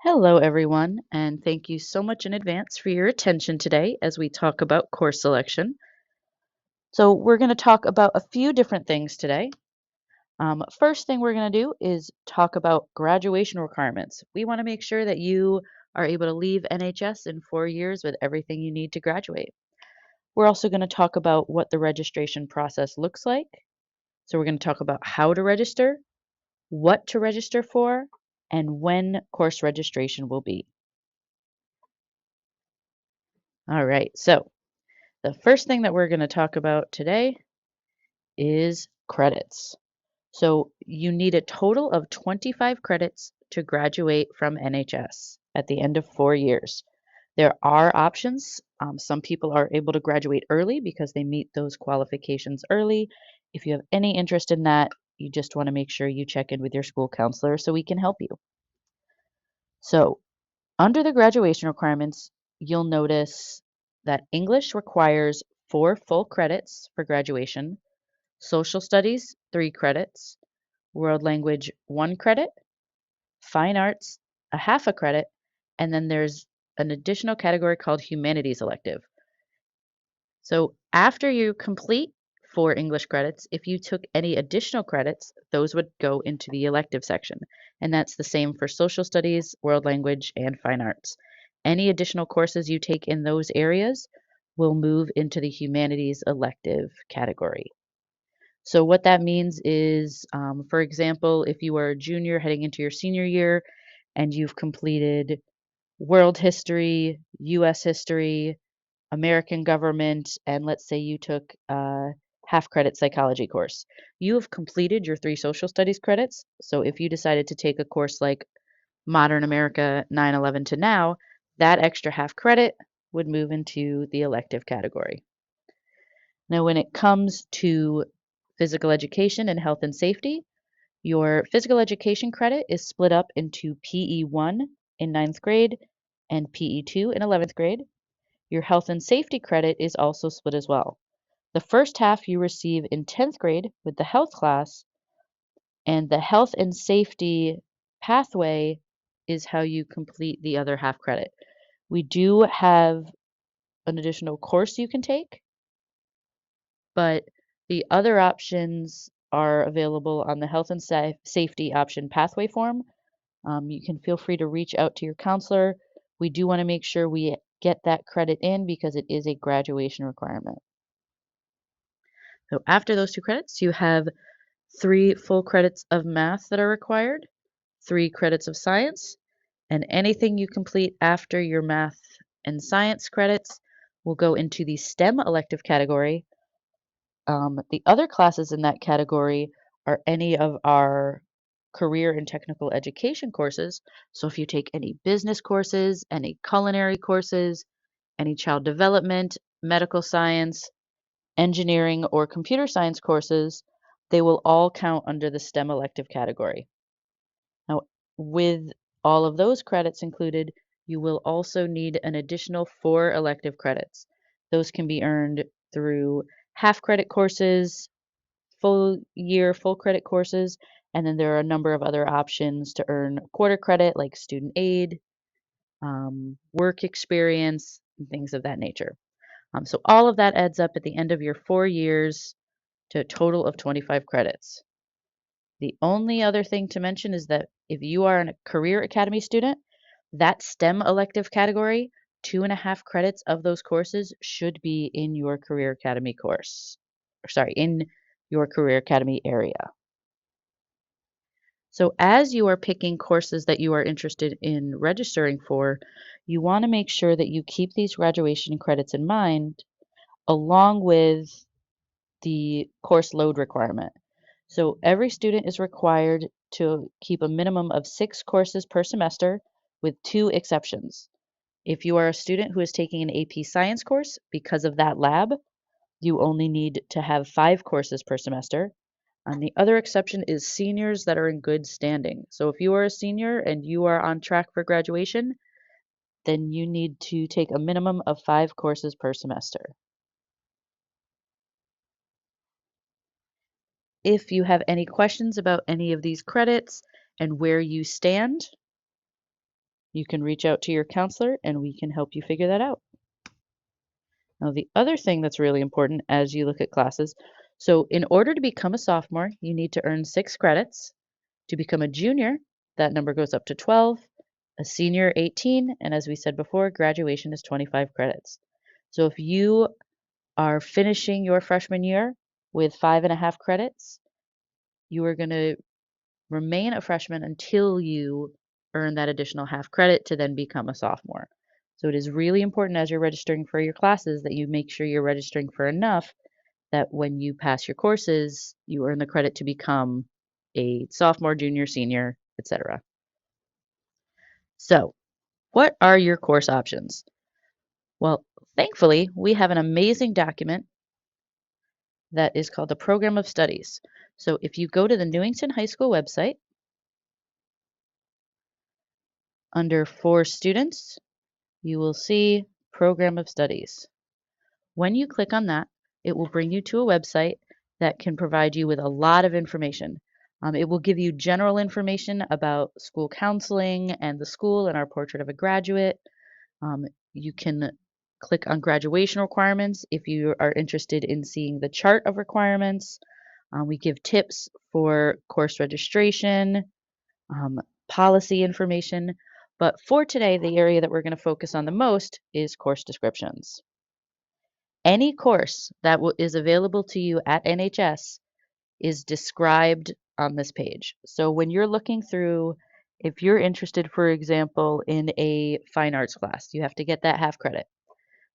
Hello, everyone, and thank you so much in advance for your attention today as we talk about course selection. So, we're going to talk about a few different things today. First thing we're going to do is talk about graduation requirements. We want to make sure that you are able to leave NHS in 4 years with everything you need to graduate. We're also going to talk about what the registration process looks like. So, we're going to talk about how to register, what to register for, and when course registration will be. All right, so the first thing that we're going to talk about today is credits. So you need a total of 25 credits to graduate from NHS at the end of 4 years. There are options. Some people are able to graduate early because they meet those qualifications early. If you have any interest in that, you just want to make sure you check in with your school counselor so we can help you. So, under the graduation requirements, you'll notice that English requires 4 full credits for graduation, social studies, 3 credits, world language, 1 credit, fine arts, a half a credit, and then there's an additional category called humanities elective. So after you complete 4 English credits, if you took any additional credits, those would go into the elective section. And that's the same for social studies, world language, and fine arts. Any additional courses you take in those areas will move into the humanities elective category. So what that means is, for example, if you are a junior heading into your senior year and you've completed world history, US history, American government, and let's say you took a half credit psychology course. You have completed your 3 social studies credits. So if you decided to take a course like Modern America 9/11 to now, that extra half credit would move into the elective category. Now, when it comes to physical education and health and safety, your physical education credit is split up into PE1 in ninth grade and PE2 in 11th grade. Your health and safety credit is also split as well. The first half you receive in 10th grade with the health class, and the health and safety pathway is how you complete the other half credit. We do have an additional course you can take, but the other options are available on the health and safety option pathway form. You can feel free to reach out to your counselor. We do want to make sure we get that credit in because it is a graduation requirement. So after those 2 credits, you have 3 full credits of math that are required, 3 credits of science, and anything you complete after your math and science credits will go into the STEM elective category. The other classes in that category are any of our career and technical education courses. So if you take any business courses, any culinary courses, any child development, medical science, engineering, or computer science courses, they will all count under the STEM elective category. Now, with all of those credits included, you will also need an additional 4 elective credits. Those can be earned through half credit courses, full year, full credit courses, and then there are a number of other options to earn quarter credit like student aid, work experience, and things of that nature. So all of that adds up at the end of your 4 years to a total of 25 credits. The only other thing to mention is that if you are a Career Academy student, that STEM elective category, 2.5 credits of those courses should be in your Career Academy course. Or sorry, in your Career Academy area. So as you are picking courses that you are interested in registering for, you want to make sure that you keep these graduation credits in mind along with the course load requirement. So every student is required to keep a minimum of 6 courses per semester with 2 exceptions. If you are a student who is taking an AP Science course, because of that lab, you only need to have 5 courses per semester. And the other exception is seniors that are in good standing. So if you are a senior and you are on track for graduation, then you need to take a minimum of 5 courses per semester. If you have any questions about any of these credits and where you stand, You can reach out to your counselor and we can help you figure that out. Now, the other thing that's really important as you look at classes, so in order to become a sophomore, you need to earn 6 credits. To become a junior, that number goes up to 12, a senior 18, and as we said before, graduation is 25 credits. So if you are finishing your freshman year with 5.5 credits, you are going to remain a freshman until you earn that additional half credit to then become a sophomore. So it is really important as you're registering for your classes that you make sure you're registering for enough that when you pass your courses, you earn the credit to become a sophomore, junior, senior, etc. So, what are your course options? Well, thankfully, we have an amazing document that is called the Program of Studies. So, if you go to the Newington High School website, under For Students, you will see Program of Studies. When you click on that, it will bring you to a website that can provide you with a lot of information. It will give you general information about school counseling and the school and our portrait of a graduate. You can click on graduation requirements if you are interested in seeing the chart of requirements. We give tips for course registration, policy information. But for today, the area that we're going to focus on the most is course descriptions. Any course that is available to you at NHS is described on this page. So when you're looking through, if you're interested, for example, in a fine arts class, you have to get that half credit.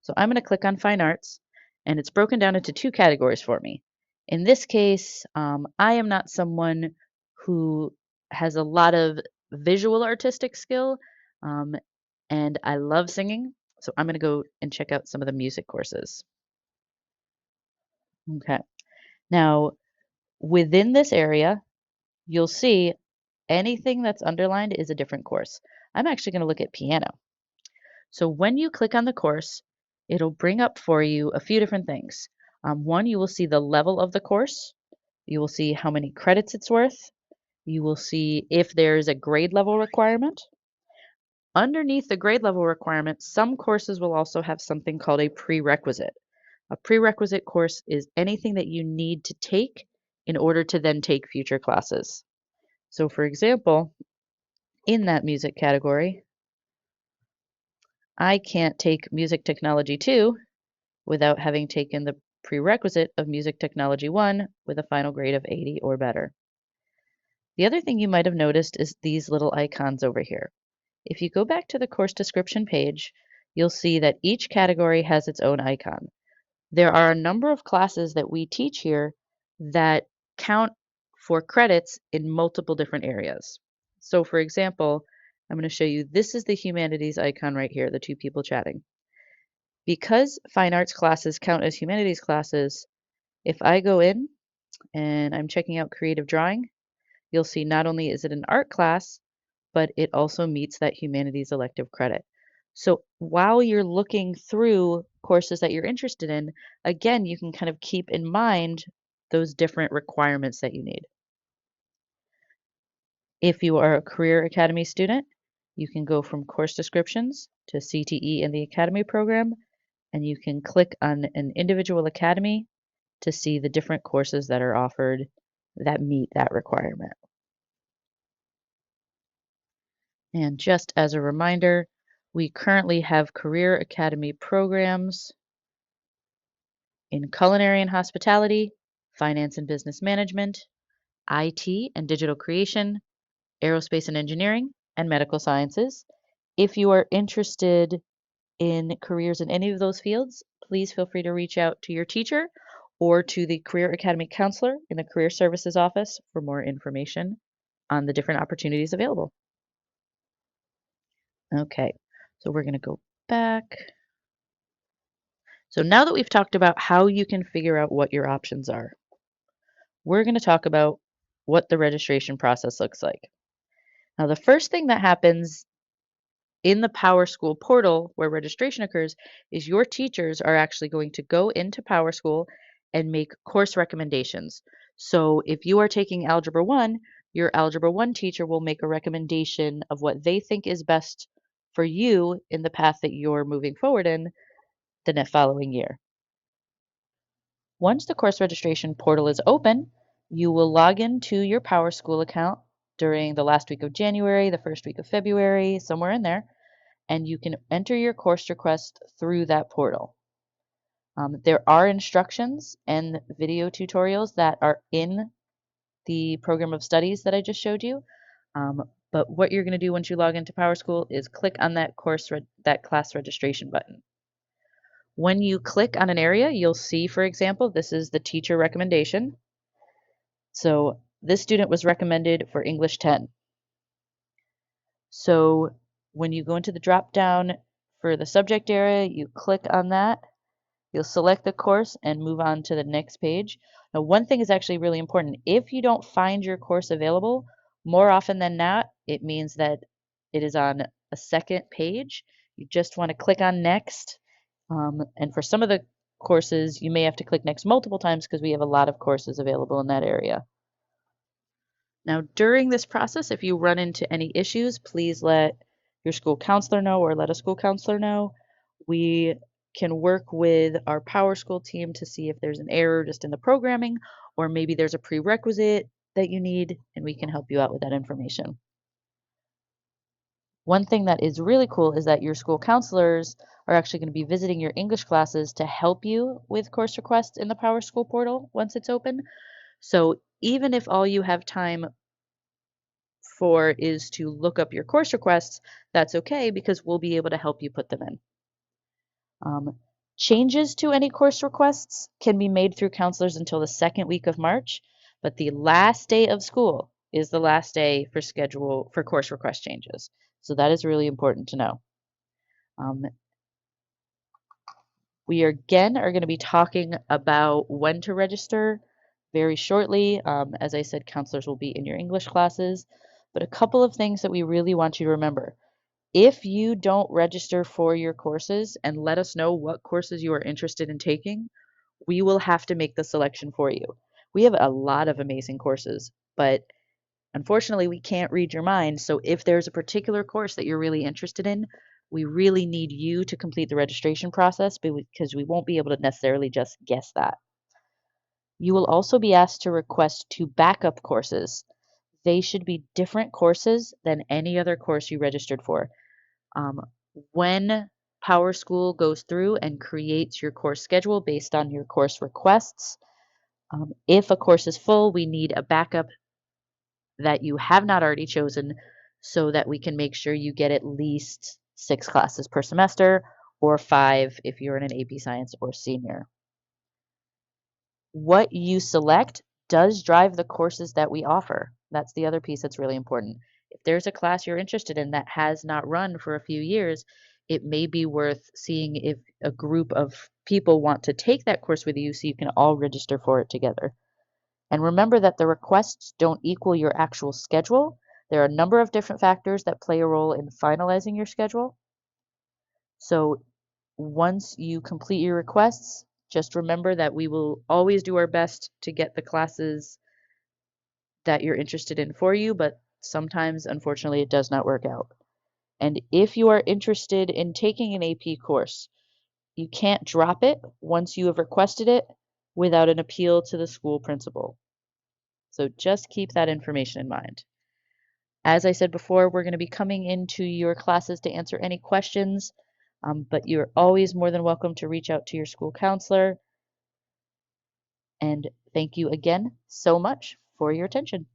So I'm going to click on fine arts, and it's broken down into 2 categories for me. In this case, I am not someone who has a lot of visual artistic skill, and I love singing. So I'm going to go and check out some of the music courses. Okay. Now, within this area, you'll see anything that's underlined is a different course. I'm actually going to look at piano. So when you click on the course, it'll bring up for you a few different things. One, you will see the level of the course. You will see how many credits it's worth. You will see if there's a grade level requirement. Underneath the grade level requirement, some courses will also have something called a prerequisite. A prerequisite course is anything that you need to take in order to then take future classes. So for example, in that music category, I can't take Music Technology 2 without having taken the prerequisite of Music Technology 1 with a final grade of 80 or better. The other thing you might have noticed is these little icons over here. If you go back to the course description page, you'll see that each category has its own icon. There are a number of classes that we teach here that count for credits in multiple different areas. So for example, I'm going to show you, this is the humanities icon right here, the 2 people chatting. Because fine arts classes count as humanities classes, if I go in and I'm checking out creative drawing, you'll see not only is it an art class, but it also meets that humanities elective credit. So while you're looking through courses that you're interested in, again, you can kind of keep in mind those different requirements that you need. If you are a Career Academy student, you can go from course descriptions to CTE and the Academy program, and you can click on an individual academy to see the different courses that are offered that meet that requirement. And just as a reminder, we currently have Career Academy programs in culinary and hospitality, finance and business management, IT and digital creation, aerospace and engineering, and medical sciences. If you are interested in careers in any of those fields, please feel free to reach out to your teacher or to the Career Academy counselor in the Career Services office for more information on the different opportunities available. Okay, so we're going to go back. So now that we've talked about how you can figure out what your options are, we're going to talk about what the registration process looks like. Now, the first thing that happens in the PowerSchool portal where registration occurs is your teachers are actually going to go into PowerSchool and make course recommendations. So if you are taking Algebra 1, your Algebra 1 teacher will make a recommendation of what they think is best for you in the path that you're moving forward in the following year. Once the course registration portal is open, you will log into your PowerSchool account during the last week of January, the first week of February, somewhere in there, and you can enter your course request through that portal. There are instructions and video tutorials that are in the program of studies that I just showed you. But what you're going to do once you log into PowerSchool is click on that that class registration button. When you click on an area, you'll see, for example, this is the teacher recommendation. So this student was recommended for English 10. So when you go into the drop down for the subject area, you click on that. You'll select the course and move on to the next page. Now, one thing is actually really important. If you don't find your course available, more often than not, it means that it is on a second page. You just want to click on next. And for some of the courses, you may have to click next multiple times because we have a lot of courses available in that area. Now, during this process, if you run into any issues, please let your school counselor know or let a school counselor know. We can work with our PowerSchool team to see if there's an error just in the programming, or maybe there's a prerequisite that you need, and we can help you out with that information. One thing that is really cool is that your school counselors are actually going to be visiting your English classes to help you with course requests in the PowerSchool portal once it's open. So even if all you have time for is to look up your course requests, that's okay because we'll be able to help you put them in. Changes to any course requests can be made through counselors until the second week of March, but the last day of school is the last day for course request changes. So that is really important to know. We are going to be talking about when to register very shortly. As I said, counselors will be in your English classes, but a couple of things that we really want you to remember. If you don't register for your courses and let us know what courses you are interested in taking, we will have to make the selection for you. We have a lot of amazing courses, but unfortunately, we can't read your mind. So if there's a particular course that you're really interested in, we really need you to complete the registration process because we won't be able to necessarily just guess that. You will also be asked to request 2 backup courses. They should be different courses than any other course you registered for. When PowerSchool goes through and creates your course schedule based on your course requests, if a course is full, we need a backup that you have not already chosen so that we can make sure you get at least 6 classes per semester or 5 if you're in an AP Science or senior. What you select does drive the courses that we offer. That's the other piece that's really important. If there's a class you're interested in that has not run for a few years, it may be worth seeing if a group of people want to take that course with you so you can all register for it together. And remember that the requests don't equal your actual schedule. There are a number of different factors that play a role in finalizing your schedule. So once you complete your requests, just remember that we will always do our best to get the classes that you're interested in for you, but sometimes, unfortunately, it does not work out. And if you are interested in taking an AP course, you can't drop it once you have requested it without an appeal to the school principal. So just keep that information in mind. As I said before, we're going to be coming into your classes to answer any questions, but you're always more than welcome to reach out to your school counselor. And thank you again so much for your attention.